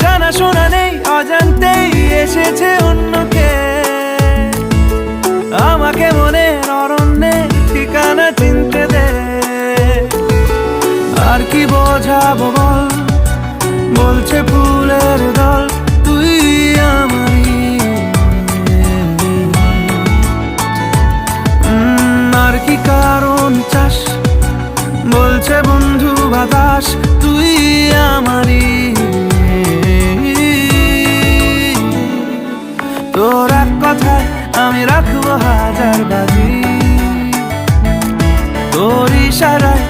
জানা শোনা নেই, অজান্তেই এসেছে অন্যকে। আমাকে মনের অরণ্যে ঠিকানা চিনতে দে। আর কি বোঝাবো বল, বলছে ফুলের দল তুই আমারই। আর কি কারণ চাস, বলছে বন্ধু বাতাস তুই আমারই। তোর এক কথায় আমি রাখবো হাজার বাজি, তোর ইশারায়